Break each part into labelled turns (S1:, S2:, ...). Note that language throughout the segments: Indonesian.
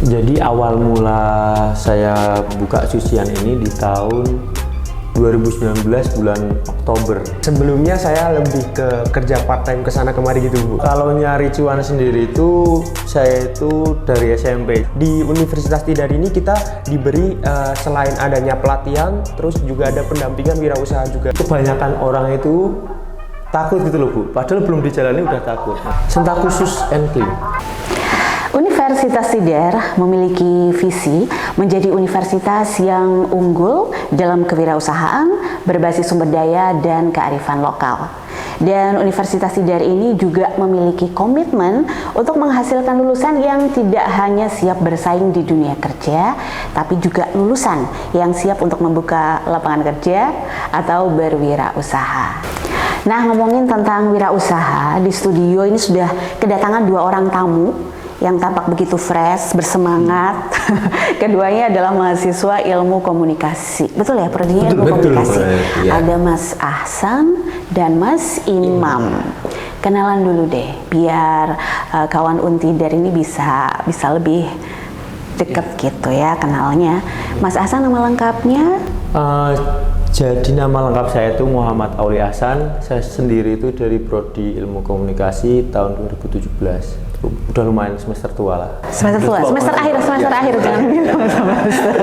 S1: Jadi awal mula saya buka cucian ini di tahun 2019 bulan Oktober.
S2: Sebelumnya saya lebih ke kerja part time kesana kemari gitu, Bu.
S1: Kalau nyari cuan sendiri itu saya itu dari SMP.
S2: Di Universitas Tidar ini kita diberi selain adanya pelatihan, terus juga ada pendampingan wirausaha juga.
S1: Kebanyakan orang itu takut gitu loh, Bu. Padahal belum dijalani udah takut. Sentak khusus and clean.
S3: Universitas Tidar memiliki visi menjadi universitas yang unggul dalam kewirausahaan, berbasis sumber daya dan kearifan lokal. Dan Universitas Tidar ini juga memiliki komitmen untuk menghasilkan lulusan yang tidak hanya siap bersaing di dunia kerja, tapi juga lulusan yang siap untuk membuka lapangan kerja atau berwirausaha. Nah, ngomongin tentang wirausaha, di studio ini sudah kedatangan dua orang tamu yang tampak begitu fresh, bersemangat. Keduanya adalah mahasiswa ilmu komunikasi. Betul ya, prodinya ilmu komunikasi.
S1: Ya.
S3: Ada Mas Ahsan dan Mas Imam. Kenalan dulu deh, biar kawan Untidar ini bisa lebih deket gitu ya kenalnya. Mas Ahsan, nama lengkapnya?
S1: Jadi nama lengkap saya itu Muhammad Auli Ahsan. Saya sendiri itu dari Prodi Ilmu Komunikasi tahun 2017. Udah lumayan semester tua lah.
S3: Semester akhir jangan gitu. Semester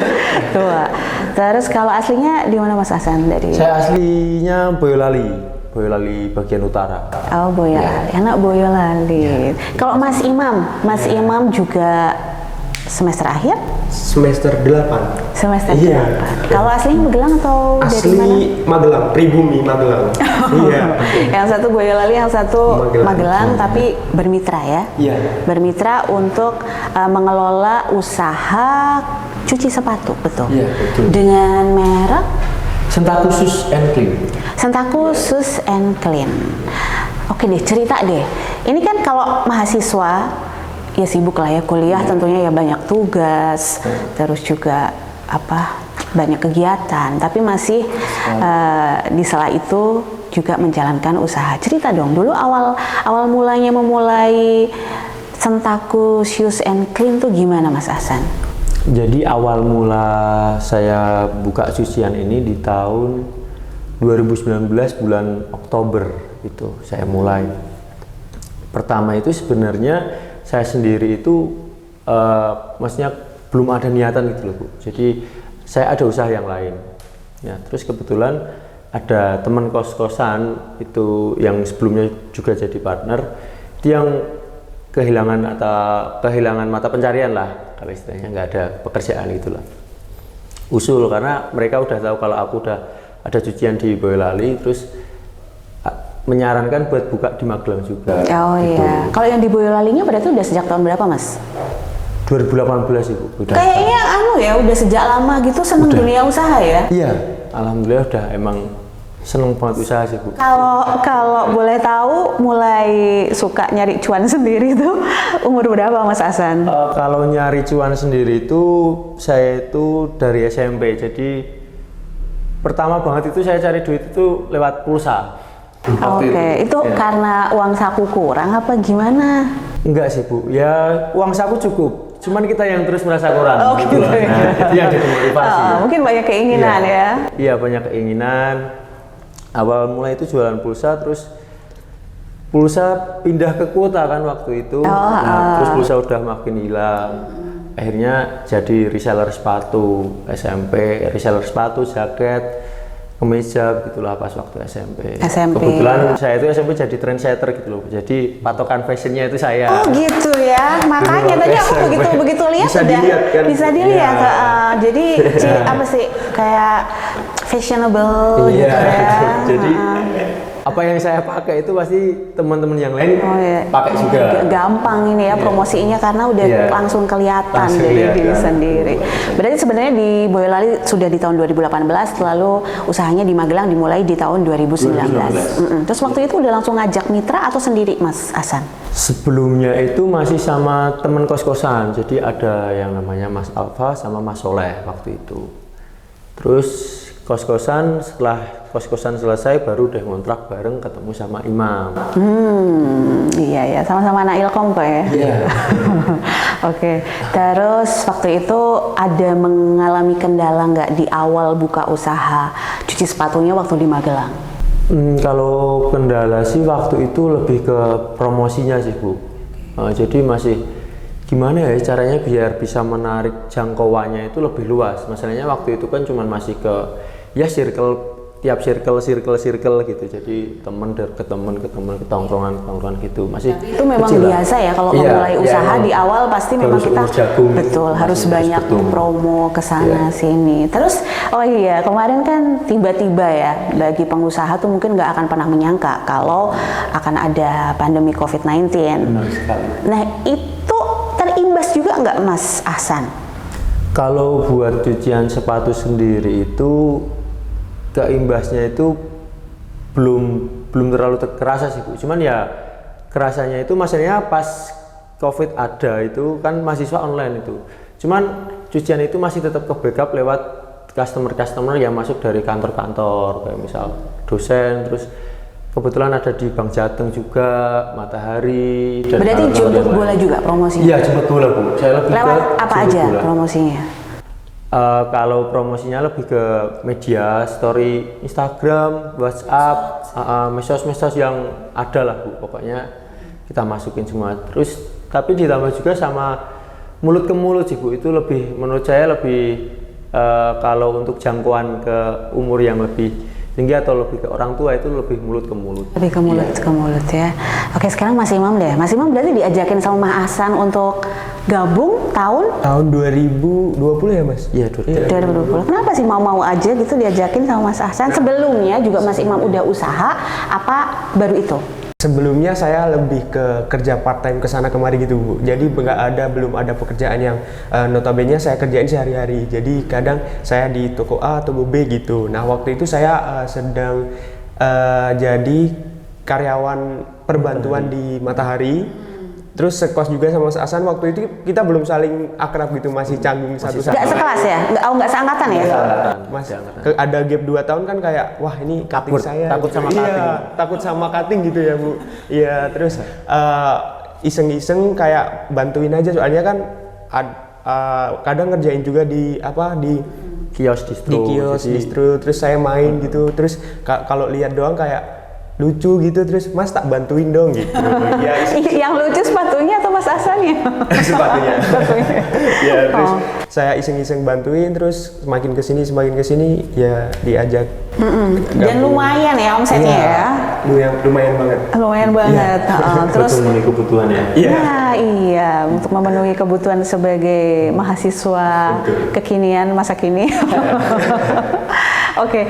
S3: tua. Terus kalau aslinya di mana Mas Ahsan dari?
S1: Saya aslinya Boyolali bagian utara.
S3: Oh, Boyolali. Anak Boyolali. Kalau Mas Imam juga semester akhir?
S2: Semester 8.
S3: Semester 8. Kalau aslinya Magelang atau dari mana?
S2: Asli Magelang, Pribumi Magelang. Iya.
S3: Yang satu Boyolali, yang satu Magelang, tapi bermitra ya?
S2: Iya.
S3: Bermitra untuk mengelola usaha cuci sepatu, betul?
S1: Iya, betul.
S3: Dengan merek?
S1: Sentak khusus and clean.
S3: Sentak khusus and clean. Oke deh, cerita deh. Ini kan kalau mahasiswa ya sibuk lah ya kuliah, tentunya ya banyak tugas, terus juga banyak kegiatan, tapi masih di sela itu juga menjalankan usaha. Cerita dong dulu awal mulanya memulai Sentak Shoes and Clean tuh gimana, Mas Ahsan?
S1: Jadi awal mula saya buka cucian ini di tahun 2019 bulan Oktober itu saya mulai. Pertama itu sebenarnya saya sendiri itu maksudnya belum ada niatan gitu loh, Bu. Jadi saya ada usaha yang lain. Ya, terus kebetulan ada teman kos-kosan itu yang sebelumnya juga jadi partner, dia yang kehilangan mata pencarian lah, kalau istilahnya nggak ada pekerjaan gitulah. Usul karena mereka udah tahu kalau aku udah ada cucian di Boyolali, terus menyarankan buat buka di Magelang juga.
S3: Oh gitu. Iya. Kalau yang di Boyolalinya berarti udah sejak tahun berapa, Mas?
S1: 2018 Ibu.
S3: Kayaknya udah sejak lama gitu seneng dunia usaha ya?
S1: Iya, alhamdulillah udah emang seneng banget usaha sih, Bu.
S3: Kalau boleh tahu mulai suka nyari cuan sendiri tuh umur berapa, Mas Ahsan?
S1: Kalau nyari cuan sendiri itu saya itu dari SMP. Jadi pertama banget itu saya cari duit itu lewat pulsa.
S3: Oke, itu ya. Karena uang saku kurang apa gimana?
S1: Enggak sih, Bu. Ya uang saku cukup. Cuman kita yang terus merasa kurang.
S3: Oh gitu.
S1: Nah, itu yang jadi motivasi.
S3: Mungkin banyak keinginan ya.
S1: Iya, banyak keinginan. Awal mulai itu jualan pulsa, terus pulsa pindah ke kuota kan waktu itu. Terus pulsa udah makin hilang. Akhirnya jadi reseller sepatu SMP, reseller sepatu, jaket, kemeja gitulah pas waktu SMP. Kebetulan saya itu SMP jadi trendsetter gitu loh. Jadi patokan fashionnya itu saya.
S3: Oh gitu ya. Makanya tadi aku begitu lihat
S2: bisa dilihat kan.
S3: Bisa dilihat. Ya. Jadi apa sih kayak fashionable gitu ya.
S1: Jadi apa yang saya pakai itu pasti teman-teman yang lain pakai juga.
S3: Gampang ini ya promosinya karena udah langsung kelihatan dari diri sendiri. Berarti sebenarnya di Boyolali sudah di tahun 2018, lalu usahanya di Magelang dimulai di tahun 2019. Terus waktu itu udah langsung ngajak mitra atau sendiri, Mas Ahsan?
S1: Sebelumnya itu masih sama teman kos-kosan. Jadi ada yang namanya Mas Alfa sama Mas Soleh waktu itu. Terus kos-kosan, setelah kos-kosan selesai baru deh ngontrak bareng ketemu sama Imam.
S3: Iya ya, sama-sama anak Ilkom kok ya.
S1: Iya.
S3: Oke, terus waktu itu ada mengalami kendala nggak di awal buka usaha cuci sepatunya waktu di Magelang?
S1: Kalau kendala sih waktu itu lebih ke promosinya sih Bu. Jadi masih gimana ya caranya biar bisa menarik jangkauannya itu lebih luas. Masalahnya waktu itu kan cuman masih ke ya tiap circle gitu. Jadi teman ke teman ke tongkrongan gitu. Masih
S3: itu memang
S1: kecil lah.
S3: biasa ya kalau
S1: Iya,
S3: memulai usaha
S1: emang
S3: di awal pasti memang kita
S1: jagung,
S3: betul harus
S1: masih
S3: banyak
S1: bertumbuh.
S3: promo ke sana sini. Terus oh iya kemarin kan tiba-tiba ya bagi pengusaha tuh mungkin nggak akan pernah menyangka kalau akan ada pandemi COVID-19.
S1: Benar sekali.
S3: Nah itu terimbas juga nggak Mas Ahsan?
S1: Kalau buat cucian sepatu sendiri itu keimbasnya itu belum terlalu kerasa sih Bu. Cuman ya kerasanya itu maksudnya pas COVID ada itu kan mahasiswa online itu. Cuman cucian itu masih tetap ke backup lewat customer yang masuk dari kantor-kantor kayak misal dosen, terus kebetulan ada di Bank Jateng juga, Matahari. Dan
S3: Berarti jemput bola juga promosinya?
S1: Iya jemput bola Bu. Saya lebih
S3: Lewat
S1: ke
S3: apa
S1: jemput
S3: aja
S1: bola.
S3: promosinya?
S1: Kalau promosinya lebih ke media, story Instagram, WhatsApp, medsos yang ada lah Bu. Pokoknya kita masukin semua. Terus tapi ditambah juga sama mulut ke mulut sih Bu. Itu lebih menurut saya lebih kalau untuk jangkauan ke umur yang lebih tinggi atau lebih ke orang tua itu lebih mulut ke mulut.
S3: Lebih ke mulut ke mulut ya. Oke sekarang Mas Imam deh. Mas Imam berarti diajakin sama Mas Ahsan untuk gabung tahun
S2: 2020 ya Mas?
S1: Iya
S3: 2020. Kenapa sih mau aja gitu diajakin sama Mas Ahsan? Sebelumnya juga Mas Imam udah usaha apa baru itu?
S2: Sebelumnya saya lebih ke kerja part time kesana kemari gitu Bu. Jadi belum ada pekerjaan yang notabene saya kerjain sehari-hari. Jadi kadang saya di toko A, toko B gitu. Nah waktu itu saya sedang jadi karyawan perbantuan di Matahari. Terus sekos juga sama Mas Ahsan. Waktu itu kita belum saling akrab gitu, masih canggung satu sama
S3: Nggak sekelas ya? Nggak seangkatan ya?
S2: Mas, ada gap 2 tahun kan kayak wah ini cutting saya
S1: takut sama
S2: iya,
S1: cutting.
S2: takut sama cutting gitu ya Bu. Iya terus iseng-iseng kayak bantuin aja soalnya kan kadang ngerjain juga di
S1: kios distro.
S2: distro terus saya main gitu terus kalau lihat doang kayak lucu gitu terus Mas tak bantuin dong gitu. Ya,
S3: Yang lucu sepatunya atau Mas Ahsan ya?
S2: sepatunya. Ya terus
S3: Oh.
S2: saya iseng-iseng bantuin terus semakin kesini ya diajak.
S3: Dan lumayan ya omsetnya ya?
S2: Lumayan banget.
S3: Lumayan banget. Terus
S1: memenuhi kebutuhan ya.
S3: ya iya untuk memenuhi kebutuhan sebagai mahasiswa kekinian masa kini. Oke,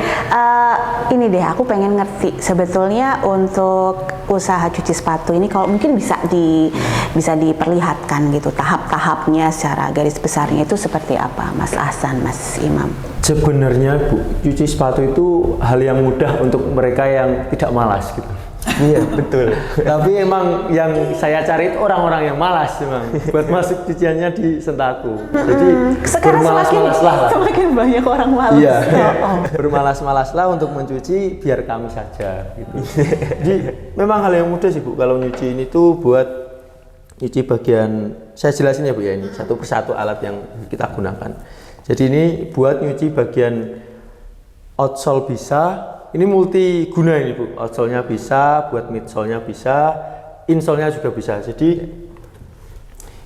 S3: ini deh aku pengen ngerti sebetulnya untuk usaha cuci sepatu ini kalau mungkin bisa diperlihatkan gitu tahap-tahapnya secara garis besarnya itu seperti apa Mas Ahsan, Mas Imam?
S1: Sebenarnya Bu, cuci sepatu itu hal yang mudah untuk mereka yang tidak malas gitu.
S2: Iya betul.
S1: Tapi emang yang saya cari itu orang-orang yang malas memang buat masuk cuciannya di Sentaku. Jadi
S3: Sekarang
S1: bermalas-malaslah lah.
S3: semakin banyak orang malas.
S1: Iya.
S3: Oh.
S1: Bermalas-malaslah untuk mencuci biar kami saja gitu. Jadi memang hal yang mudah sih Bu kalau nyuci ini tuh buat nyuci bagian saya jelasin ya Bu ya ini satu persatu alat yang kita gunakan. Jadi ini buat nyuci bagian outsole bisa. Ini multiguna ini Bu, outsole-nya bisa, buat midsole-nya bisa, insole-nya juga bisa. Jadi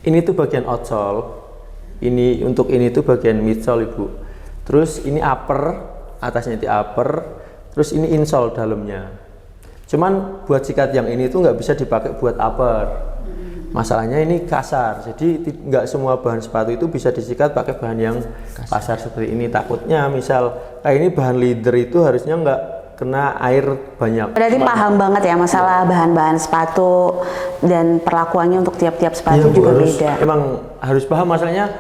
S1: ini tuh bagian outsole, ini untuk ini tuh bagian midsole Ibu. Terus ini upper, atasnya itu upper, terus ini insole dalamnya. Cuman buat sikat yang ini tuh nggak bisa dipakai buat upper. Masalahnya ini kasar, jadi nggak semua bahan sepatu itu bisa disikat pakai bahan yang kasar seperti ini. Takutnya misal kayak ini bahan leather itu harusnya nggak kena air banyak.
S3: Berarti paham banget ya masalah bahan-bahan sepatu dan perlakuannya untuk tiap-tiap sepatu juga beda.
S1: Emang harus paham masalahnya.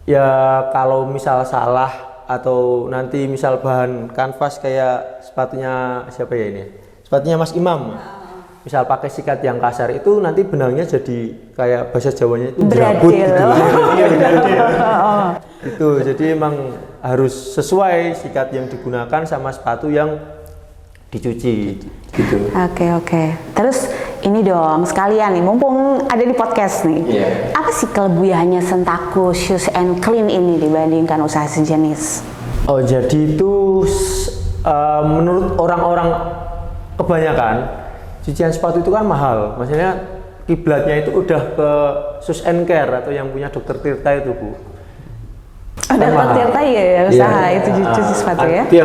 S1: Ya kalau misal salah atau nanti misal bahan kanvas kayak sepatunya siapa ya ini? Sepatunya Mas Imam. Misal pakai sikat yang kasar itu nanti benangnya jadi kayak bahasa Jawanya itu jerabut gitu. Itu jadi emang harus sesuai sikat yang digunakan sama sepatu yang dicuci gitu.
S3: Oke. Terus ini dong sekalian nih, mumpung ada di podcast nih. Apa sih kelebihannya Sentaku Shoes and Clean ini dibandingkan usaha sejenis?
S1: Oh, jadi itu menurut orang-orang kebanyakan cucian sepatu itu kan mahal. Maksudnya kiblatnya itu udah ke Shoes and Care atau yang punya Dokter Tirta itu, Bu.
S3: Oh, Dokter Tirta ya usaha itu cuci sepatu ya?
S1: Itu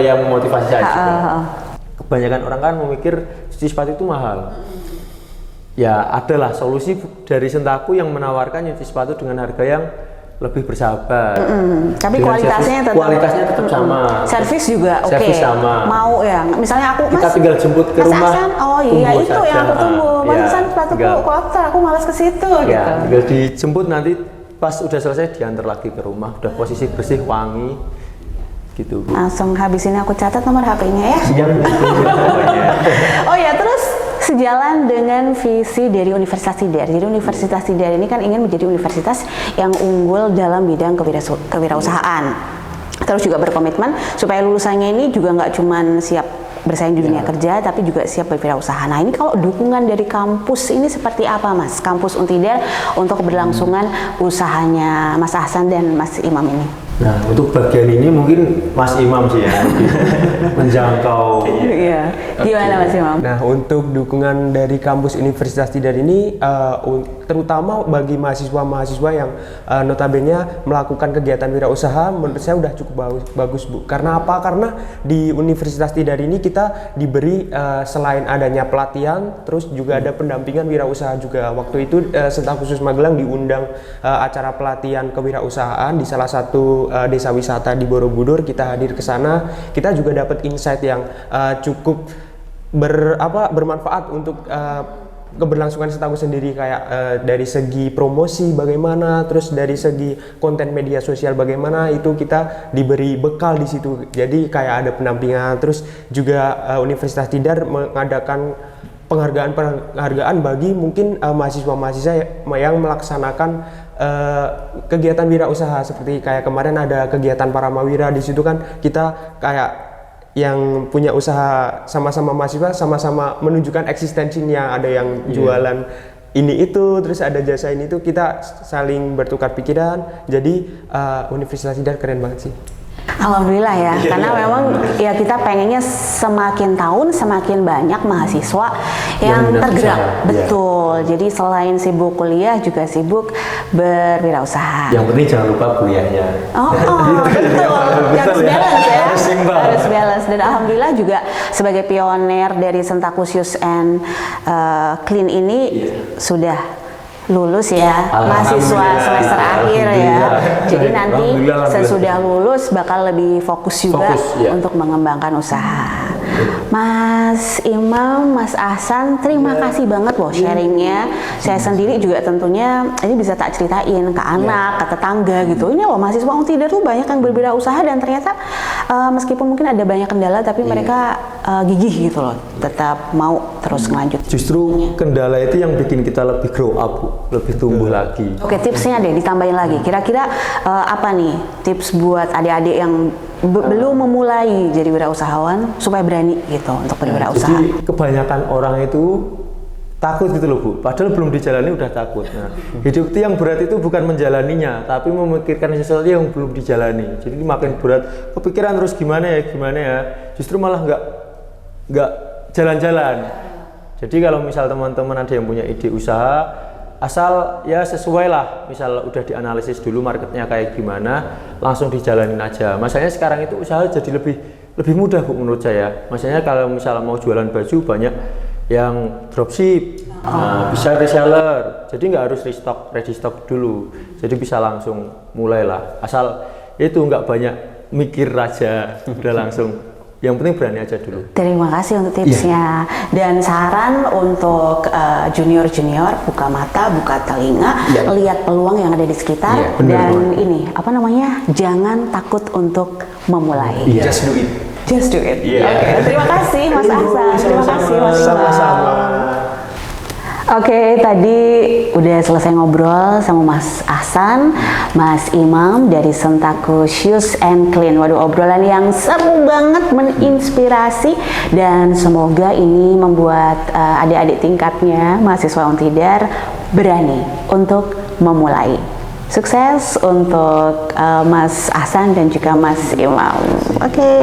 S1: yang motivasi saya juga. Kebanyakan orang kan memikir cuci sepatu itu mahal. Ya adalah solusi dari Sentaku yang menawarkan cuci sepatu dengan harga yang lebih bersahabat.
S3: Tapi
S1: Dengan
S3: kualitasnya tetap
S1: sama.
S3: Servis juga oke.
S1: Servis sama.
S3: Mau ya, misalnya aku
S1: Kita tinggal jemput ke
S3: Mas
S1: rumah.
S3: Aksan, oh iya
S1: tunggu
S3: itu
S1: saja.
S3: yang aku tunggu. Mas
S1: Ya,
S3: Aksan sepatuku
S1: tinggal-
S3: kotor, aku malas ke situ
S1: Ya,
S3: gitu.
S1: tinggal dijemput nanti pas udah selesai diantar lagi ke rumah, udah posisi bersih, wangi gitu, Bu.
S3: Langsung habis ini aku catat nomor HP-nya ya.
S1: Siap pokoknya.
S3: Oh ya, terus sejalan dengan visi dari Universitas Tidar. Jadi Universitas Tidar ini kan ingin menjadi universitas yang unggul dalam bidang kewirausahaan. Terus juga berkomitmen supaya lulusannya ini juga nggak cuman siap bersaing di dunia kerja, tapi juga siap berwirausaha. Nah, ini kalau dukungan dari kampus ini seperti apa, Mas? Kampus Untidar untuk keberlangsungan usahanya Mas Ahsan dan Mas Imam ini?
S1: Nah, untuk bagian ini mungkin Mas Imam sih ya lebih menjangkau.
S3: Iya. Gimana Mas Imam?
S2: Nah, untuk dukungan dari kampus Universitas Tidar ini terutama bagi mahasiswa-mahasiswa yang notabene melakukan kegiatan wirausaha, menurut saya udah cukup bagus, Bu. Karena apa? Karena di Universitas Tidar ini kita diberi selain adanya pelatihan, terus juga ada pendampingan wirausaha juga. Waktu itu Sentaku Khusus Magelang diundang acara pelatihan kewirausahaan di salah satu desa wisata di Borobudur. Kita hadir ke sana, kita juga dapat insight yang cukup bermanfaat untuk keberlangsungan Sentaku sendiri, kayak dari segi promosi bagaimana, terus dari segi konten media sosial bagaimana, itu kita diberi bekal di situ. Jadi kayak ada pendampingan, terus juga Universitas Tidar mengadakan penghargaan bagi mungkin mahasiswa-mahasiswa yang melaksanakan kegiatan wirausaha, seperti kayak kemarin ada kegiatan Paramawira. Di situ kan kita kayak yang punya usaha sama-sama mahasiswa sama-sama menunjukkan eksistensinya, ada yang jualan ini itu, terus ada jasa ini itu, kita saling bertukar pikiran. Jadi Universitas Tidar keren banget sih.
S3: Alhamdulillah ya, karena memang ya kita pengennya semakin tahun semakin banyak mahasiswa yang tergerak, betul. Jadi selain sibuk kuliah juga sibuk berwirausaha.
S1: Yang penting jangan lupa kuliahnya.
S3: Betul. Harus balance ya.
S1: Harus seimbang.
S3: Harus balance. Dan alhamdulillah juga sebagai pioner dari Sentaku Shoes and Clean ini sudah lulus ya, mahasiswa semester akhir ya. Jadi nanti sesudah lulus bakal lebih fokus juga untuk mengembangkan usaha. Mas Imam, Mas Ahsan, terima kasih banget loh sharingnya. Saya sendiri juga tentunya ini bisa tak ceritain ke anak, ke tetangga gitu. Ini loh mahasiswa Untidar tuh banyak yang berwirausaha dan ternyata meskipun mungkin ada banyak kendala, tapi mereka gigih gitu loh, tetap mau terus ngelanjut.
S1: Justru kendala itu yang bikin kita lebih grow up, Bu. Lebih tumbuh lagi.
S3: Oke, tipsnya deh ditambahin lagi. Kira-kira apa nih tips buat adik-adik yang belum memulai jadi wirausahawan supaya berani gitu untuk berwirausaha?
S1: Jadi kebanyakan orang itu takut gitu loh, Bu. Padahal belum dijalani udah takut. Nah, hidup itu yang berat itu bukan menjalaninya, tapi memikirkan sesuatu yang belum dijalani. Jadi makin berat, kepikiran terus gimana ya. Justru malah nggak jalan-jalan. Jadi kalau misal teman-teman ada yang punya ide usaha, asal ya sesuai lah, misal udah dianalisis dulu marketnya kayak gimana, langsung dijalanin aja. Masanya sekarang itu usaha jadi lebih mudah, Bu, menurut saya. Masanya kalau misal mau jualan baju banyak yang dropship, bisa reseller, jadi nggak harus ready stock dulu, jadi bisa langsung mulailah. Asal itu nggak banyak mikir aja, udah langsung. Yang penting berani aja dulu.
S3: Terima kasih untuk tipsnya. Dan saran untuk junior-junior, buka mata, buka telinga, lihat peluang yang ada di sekitar, dan ini apa namanya, jangan takut untuk memulai.
S2: Just do it.
S3: Just do it. Oke, terima kasih Mas Ahsan. Terima kasih Mas Imam.
S2: Sama-sama.
S3: Oke, tadi udah selesai ngobrol sama Mas Ahsan, Mas Imam dari Sentaku Shoes and Clean. Waduh, obrolan yang seru banget, menginspirasi, dan semoga ini membuat adik-adik tingkatnya, mahasiswa Untidar, berani untuk memulai. Sukses untuk Mas Ahsan dan juga Mas Imam. Oke.